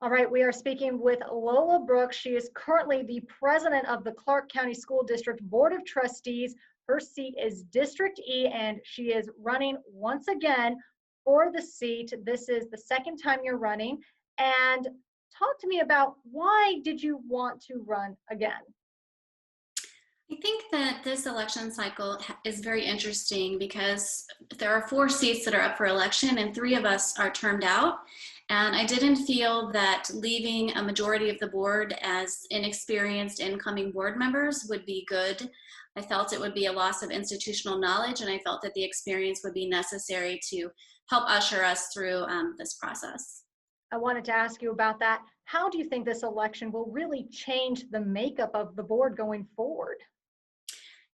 All right, we are speaking with Lola Brooks. She is currently the president of the Clark County School District Board of Trustees. Her seat is District E, and she is running once again for the seat. This is the second time you're running. And talk to me about, why did you want to run again? I think that this election cycle is very interesting because there are 4 seats that are up for election and 3 of us are termed out. And I didn't feel that leaving a majority of the board as inexperienced incoming board members would be good. I felt it would be a loss of institutional knowledge, and I felt that the experience would be necessary to help usher us through this process. I wanted to ask you about that. How do you think this election will really change the makeup of the board going forward?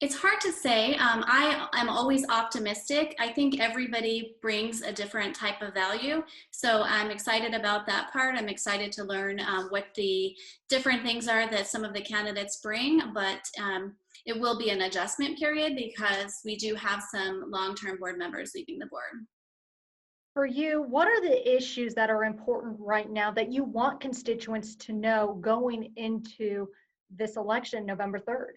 It's hard to say. I am always optimistic. I think everybody brings a different type of value. So I'm excited about that part. I'm excited to learn what the different things are that some of the candidates bring, but it will be an adjustment period because we do have some long-term board members leaving the board. For you, what are the issues that are important right now that you want constituents to know going into this election, November 3rd?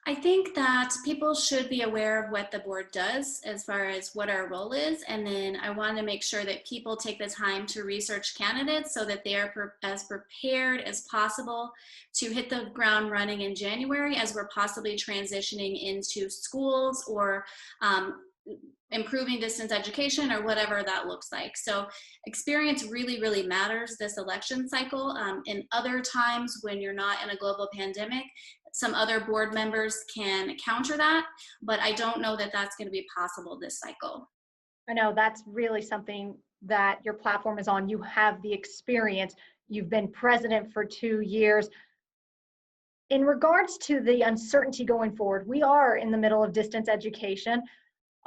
I think that people should be aware of what the board does as far as what our role is. And then I want to make sure that people take the time to research candidates so that they are as prepared as possible to hit the ground running in January as we're possibly transitioning into schools or improving distance education or whatever that looks like. So experience really, really matters this election cycle. In other times when you're not in a global pandemic, some other board members can counter that, but I don't know that that's going to be possible this cycle. I know that's really something that your platform is on. You have the experience. You've been president for 2 years. In regards to the uncertainty going forward, we are in the middle of distance education.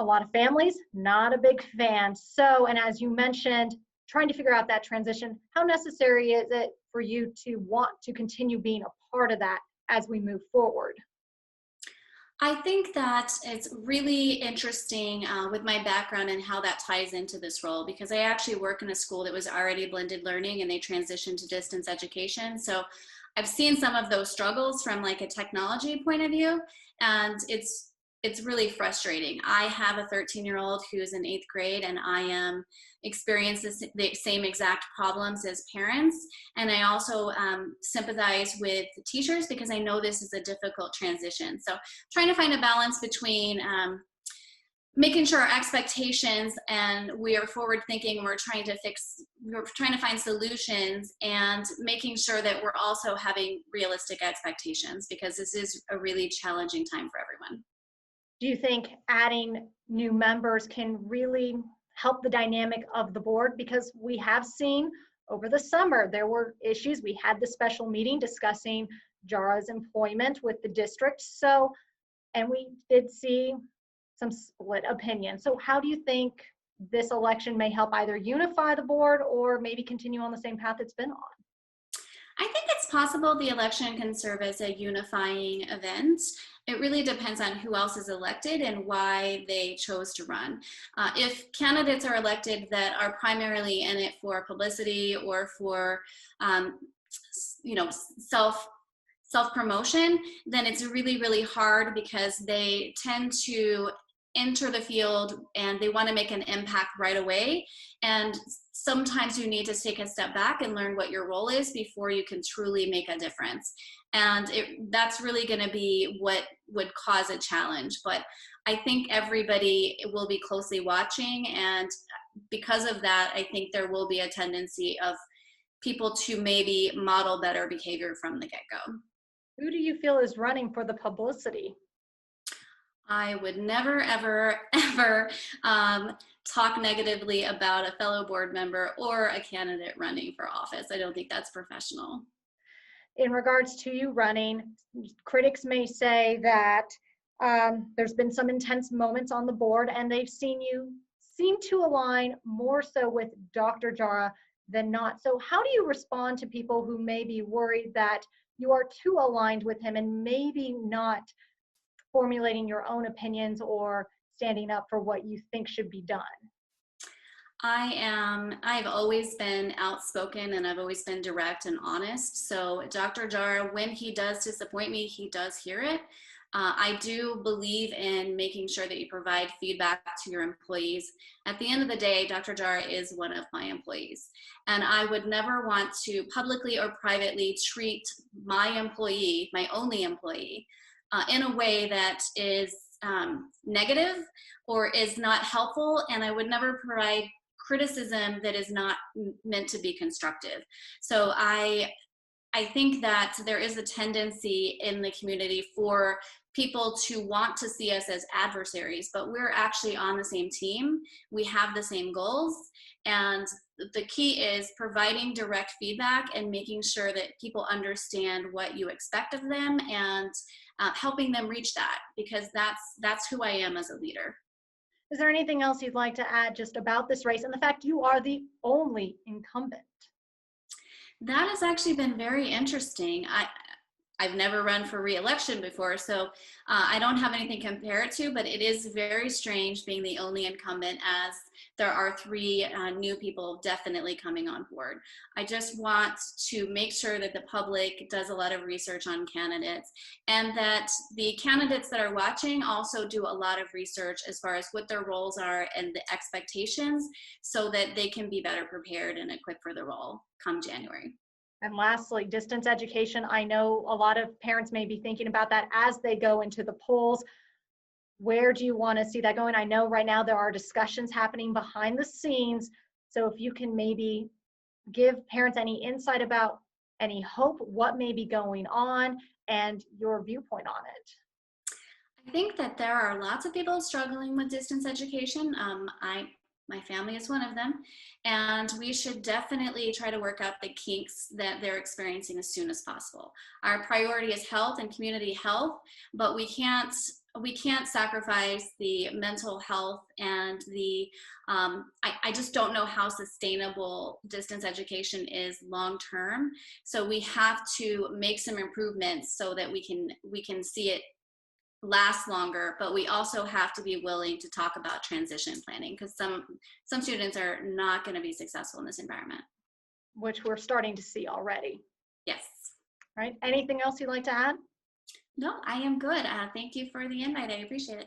A lot of families, not a big fan. So, and as you mentioned, trying to figure out that transition, how necessary is it for you to want to continue being a part of that as we move forward? I think that it's really interesting with my background and how that ties into this role, because I actually work in a school that was already blended learning and they transitioned to distance education. So I've seen some of those struggles from like a technology point of view, and it's really frustrating. I have a 13-year-old who's in 8th grade, and I am experiencing the same exact problems as parents. And I also sympathize with the teachers because I know this is a difficult transition. So trying to find a balance between making sure our expectations and we are forward thinking, we're trying to find solutions, and making sure that we're also having realistic expectations, because this is a really challenging time for everyone. Do you think adding new members can really help the dynamic of the board? Because we have seen over the summer, there were issues. We had the special meeting discussing Jara's employment with the district. So, and we did see some split opinions. So how do you think this election may help either unify the board or maybe continue on the same path it's been on? I think it's possible the election can serve as a unifying event. It really depends on who else is elected and why they chose to run. If candidates are elected that are primarily in it for publicity or for, you know, self-promotion, then it's really, really hard, because they tend to enter the field and they want to make an impact right away. And sometimes you need to take a step back and learn what your role is before you can truly make a difference. And that's really going to be what would cause a challenge. But I think everybody will be closely watching. And because of that, I think there will be a tendency of people to maybe model better behavior from the get-go. Who do you feel is running for the publicity? I would never, ever, ever talk negatively about a fellow board member or a candidate running for office. I don't think that's professional. In regards to you running, critics may say that there's been some intense moments on the board, and they've seen you seem to align more so with Dr. Jara than not. So how do you respond to people who may be worried that you are too aligned with him and maybe not formulating your own opinions or standing up for what you think should be done? I've always been outspoken and I've always been direct and honest. So Dr. Jara, when he does disappoint me, he does hear it. I do believe in making sure that you provide feedback to your employees. At the end of the day, Dr. Jara is one of my employees. And I would never want to publicly or privately treat my employee, my only employee, in a way that is negative or is not helpful. And I would never provide criticism that is not meant to be constructive. So I think that there is a tendency in the community for people to want to see us as adversaries, but we're actually on the same team. We have the same goals. And the key is providing direct feedback and making sure that people understand what you expect of them and helping them reach that, because that's who I am as a leader. Is there anything else you'd like to add just about this race and the fact you are the only incumbent? That has actually been very interesting. I've never run for re-election before, so I don't have anything to compare it to, but it is very strange being the only incumbent, as there are three new people definitely coming on board. I just want to make sure that the public does a lot of research on candidates, and that the candidates that are watching also do a lot of research as far as what their roles are and the expectations, so that they can be better prepared and equipped for the role come January. And lastly, distance education. I know a lot of parents may be thinking about that as they go into the polls. Where do you want to see that going? I know right now there are discussions happening behind the scenes. So if you can maybe give parents any insight about any hope, what may be going on, and your viewpoint on it. I think that there are lots of people struggling with distance education. My family is one of them, and we should definitely try to work out the kinks that they're experiencing as soon as possible. Our priority is health and community health, but we can't sacrifice the mental health and the I just don't know how sustainable distance education is long term. So we have to make some improvements so that we can see it last longer, but we also have to be willing to talk about transition planning, because some students are not going to be successful in this environment. Which we're starting to see already. Yes. Right? Anything else you'd like to add? No, I am good. Thank you for the invite. I appreciate it.